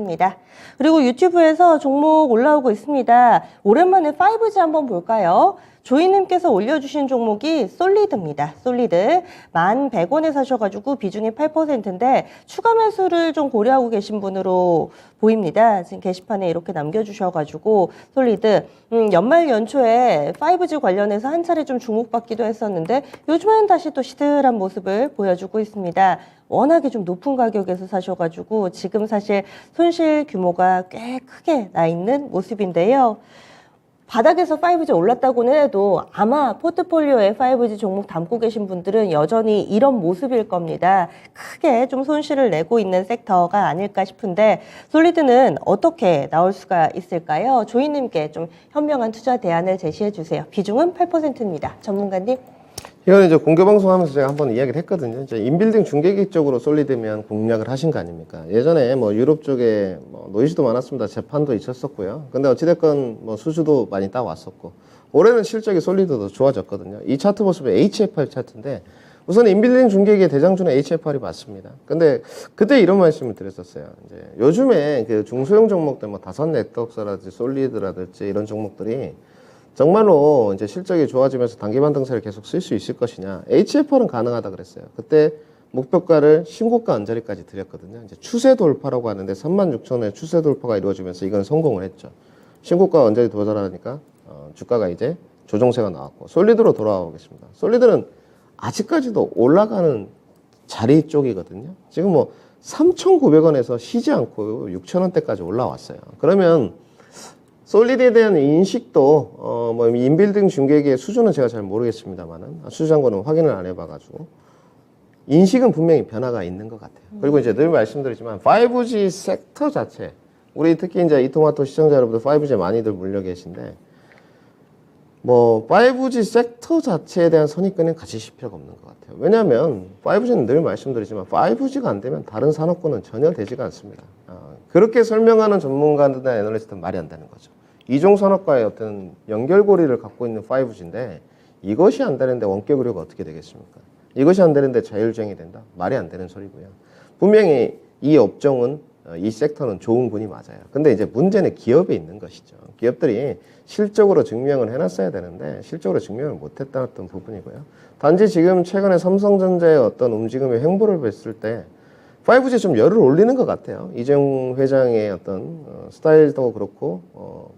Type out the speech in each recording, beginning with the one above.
5%입니다. 그리고 유튜브에서 종목 올라오고 있습니다. 오랜만에 5G 한번 볼까요? 조이님께서 올려주신 종목이 솔리드입니다. 솔리드 11,100원에 사셔가지고 비중이 8%인데 추가 매수를 좀 고려하고 계신 분으로 보입니다. 지금 게시판에 이렇게 남겨주셔가지고 솔리드 연말 연초에 5G 관련해서 한 차례 좀 주목받기도 했었는데 요즘엔 다시 또 시들한 모습을 보여주고 있습니다. 워낙에 좀 높은 가격에서 사셔가지고 지금 사실 손실 규모가 꽤 크게 나 있는 모습인데요. 바닥에서 5G 올랐다고는 해도 아마 포트폴리오에 5G 종목 담고 계신 분들은 여전히 이런 모습일 겁니다. 크게 좀 손실을 내고 있는 섹터가 아닐까 싶은데 솔리드는 어떻게 나올 수가 있을까요? 조이님께 좀 현명한 투자 대안을 제시해 주세요. 비중은 8%입니다. 전문가님. 이거는 이제 공개방송 하면서 제가 한번 이야기를 했거든요. 이제 인빌딩 중계기 쪽으로 솔리드면 공략을 하신 거 아닙니까? 예전에 뭐 유럽 쪽에 뭐 노이즈도 많았습니다. 재판도 있었었고요. 근데 어찌됐건 뭐 수주도 많이 따왔었고, 올해는 실적이 솔리드도 좋아졌거든요. 이 차트 보시면 HFR 차트인데, 우선 인빌딩 중계기의 대장주는 HFR이 맞습니다. 근데 그때 이런 말씀을 드렸었어요. 이제 요즘에 그 중소형 종목들 뭐 다섯 네트워크라든지 솔리드라든지 이런 종목들이 정말로 이제 실적이 좋아지면서 단기 반등세를 계속 쓸 수 있을 것이냐. HFR은 가능하다 그랬어요. 그때 목표가를 신고가 언저리까지 드렸거든요. 이제 추세 돌파라고 하는데 36,000원의 추세 돌파가 이루어지면서 이건 성공을 했죠. 신고가 언저리 도달하니까 주가가 이제 조정세가 나왔고 솔리드로 돌아오겠습니다. 솔리드는 아직까지도 올라가는 자리 쪽이거든요. 지금 뭐 3,900원에서 쉬지 않고 6,000원대까지 올라왔어요. 그러면 솔리드에 대한 인식도 뭐 인빌딩 중계기의 수준은 제가 잘 모르겠습니다만은 수주장고는 확인을 안 해봐가지고 인식은 분명히 변화가 있는 것 같아요. 그리고 이제 늘 말씀드리지만 5G 섹터 자체, 우리 특히 이제 이토마토 시청자 여러분들 5G 많이들 물려 계신데 뭐 5G 섹터 자체에 대한 선입견은 가지실 필요가 없는 것 같아요. 왜냐하면 5G는 늘 말씀드리지만 5G가 안 되면 다른 산업군은 전혀 되지가 않습니다. 그렇게 설명하는 전문가들이나 애널리스트는 말이 안 되는 거죠. 이종산업과의 어떤 연결고리를 갖고 있는 5G인데 이것이 안 되는데 원격 의료가 어떻게 되겠습니까? 이것이 안 되는데 자율주행이 된다? 말이 안 되는 소리고요. 분명히 이 업종은, 이 섹터는 좋은 군이 맞아요. 근데 이제 문제는 기업에 있는 것이죠. 기업들이 실적으로 증명을 해놨어야 되는데 실적으로 증명을 못했다는 어떤 부분이고요. 단지 지금 최근에 삼성전자의 어떤 움직임의 횡보를 봤을 때 5G에 좀 열을 올리는 것 같아요. 이재용 회장의 어떤 스타일도 그렇고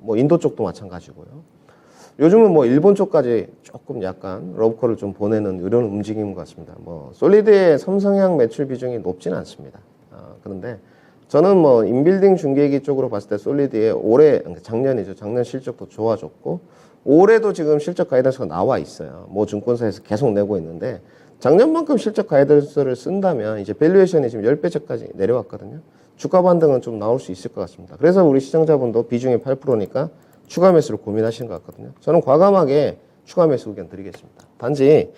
뭐 인도 쪽도 마찬가지고요. 요즘은 뭐 일본 쪽까지 조금 약간 러브콜을 좀 보내는 이런 움직임 같습니다. 뭐 솔리드의 삼성향 매출 비중이 높지는 않습니다. 그런데 저는 뭐 인빌딩 중계기 쪽으로 봤을 때 솔리드의 올해, 작년이죠. 작년 실적도 좋아졌고 올해도 지금 실적 가이던스가 나와 있어요. 뭐 증권사에서 계속 내고 있는데 작년만큼 실적 가이던스를 쓴다면 이제 밸류에이션이 지금 10배째까지 내려왔거든요. 주가 반등은 좀 나올 수 있을 것 같습니다. 그래서 우리 시청자분도 비중이 8%니까 추가 매수를 고민하시는 것 같거든요. 저는 과감하게 추가 매수 의견 드리겠습니다. 단지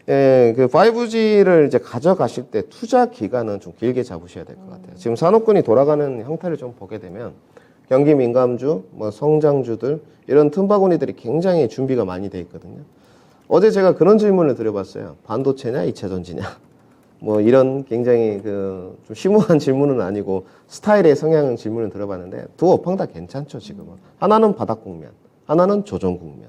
그 5G를 이제 가져가실 때 투자 기간은 좀 길게 잡으셔야 될 것 같아요. 지금 산업군이 돌아가는 형태를 좀 보게 되면 경기 민감주, 뭐 성장주들 이런 틈바구니들이 굉장히 준비가 많이 돼 있거든요. 어제 제가 그런 질문을 드려봤어요. 반도체냐, 2차 전지냐. 뭐 이런 굉장히 좀 심오한 질문은 아니고 스타일의 성향 질문을 들어봤는데 두 업황 다 괜찮죠, 지금은. 하나는 바닥 국면, 하나는 조정 국면.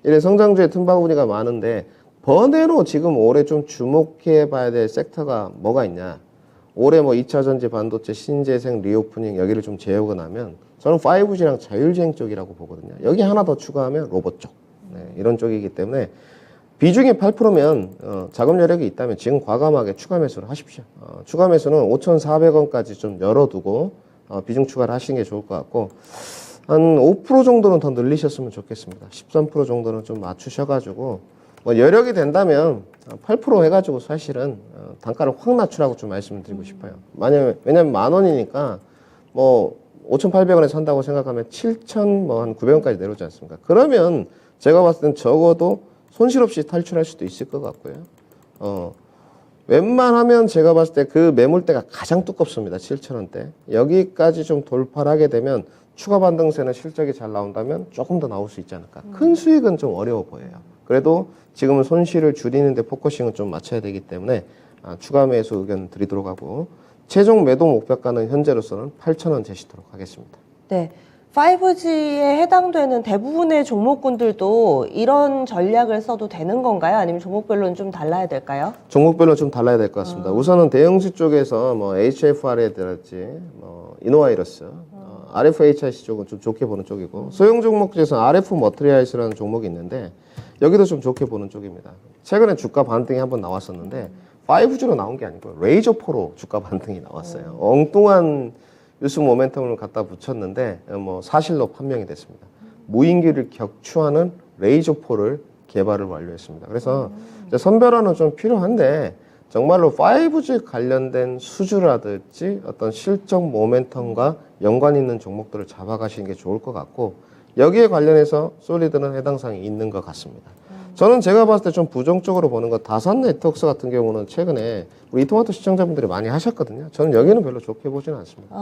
이래 성장주의 틈바구니가 많은데 번외로 지금 올해 좀 주목해 봐야 될 섹터가 뭐가 있냐. 올해 뭐 2차 전지, 반도체, 신재생, 리오프닝 여기를 좀 제외하고 나면 저는 5G랑 자율주행 쪽이라고 보거든요. 여기 하나 더 추가하면 로봇 쪽. 네, 이런 쪽이기 때문에 비중이 8%면 자금 여력이 있다면 지금 과감하게 추가 매수를 하십시오. 추가 매수는 5,400원까지 좀 열어두고 비중 추가를 하시는 게 좋을 것 같고 한 5% 정도는 더 늘리셨으면 좋겠습니다. 13% 정도는 좀 맞추셔가지고 뭐 여력이 된다면 8% 해가지고 사실은 단가를 확 낮추라고 좀 말씀을 드리고 싶어요. 왜냐면 10,000원이니까 뭐 5,800원에 산다고 생각하면 7,900원까지 내려오지 않습니까? 그러면 제가 봤을 땐 적어도 손실 없이 탈출할 수도 있을 것 같고요. 웬만하면 제가 봤을 때 그 매물대가 가장 두껍습니다. 7,000원대. 여기까지 좀 돌파를 하게 되면 추가 반등세는 실적이 잘 나온다면 조금 더 나올 수 있지 않을까. 큰 수익은 좀 어려워 보여요. 그래도 지금은 손실을 줄이는데 포커싱을 좀 맞춰야 되기 때문에 추가 매수 의견 드리도록 하고 최종 매도 목표가는 현재로서는 8,000원 제시토록 하겠습니다. 네. 5G에 해당되는 대부분의 종목군들도 이런 전략을 써도 되는 건가요? 아니면 종목별로는 좀 달라야 될까요? 종목별로 좀 달라야 될 것 같습니다. 우선은 대형주 쪽에서 뭐 HFR이랄지 뭐 이노바이러스, RFHIC 쪽은 좀 좋게 보는 쪽이고 소형 종목 중에서 RF 머트리얼스라는 종목이 있는데 여기도 좀 좋게 보는 쪽입니다. 최근에 주가 반등이 한번 나왔었는데 5G로 나온 게 아니고 레이저4로 주가 반등이 나왔어요. 엉뚱한 뉴스 모멘텀을 갖다 붙였는데 뭐 사실로 판명이 됐습니다. 무인기를 격추하는 레이저4를 개발을 완료했습니다. 그래서 이제 선별화는 좀 필요한데 정말로 5G 관련된 수주라든지 어떤 실적 모멘텀과 연관 있는 종목들을 잡아가시는 게 좋을 것 같고 여기에 관련해서 솔리드는 해당 사항이 있는 것 같습니다. 저는 제가 봤을 때 좀 부정적으로 보는 것 다산 네트워크스 같은 경우는 최근에 우리 이토마토 시청자분들이 많이 하셨거든요. 저는 여기는 별로 좋게 보지는 않습니다.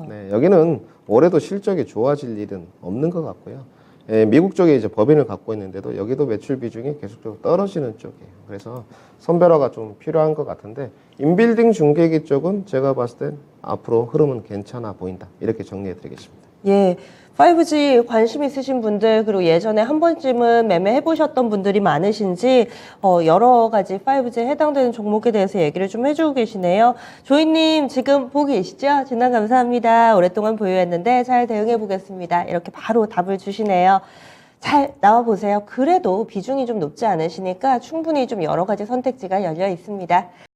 네, 여기는 올해도 실적이 좋아질 일은 없는 것 같고요. 예, 미국 쪽에 이제 법인을 갖고 있는데도 여기도 매출 비중이 계속적으로 떨어지는 쪽이에요. 그래서 선별화가 좀 필요한 것 같은데 인빌딩 중계기 쪽은 제가 봤을 땐 앞으로 흐름은 괜찮아 보인다. 이렇게 정리해 드리겠습니다. 예. 5G 관심 있으신 분들 그리고 예전에 한 번쯤은 매매해 보셨던 분들이 많으신지 여러 가지 5G에 해당되는 종목에 대해서 얘기를 좀 해주고 계시네요. 조이님 지금 보고 계시죠? 진단 감사합니다. 오랫동안 보유했는데 잘 대응해 보겠습니다. 이렇게 바로 답을 주시네요. 잘 나와보세요. 그래도 비중이 좀 높지 않으시니까 충분히 좀 여러 가지 선택지가 열려 있습니다.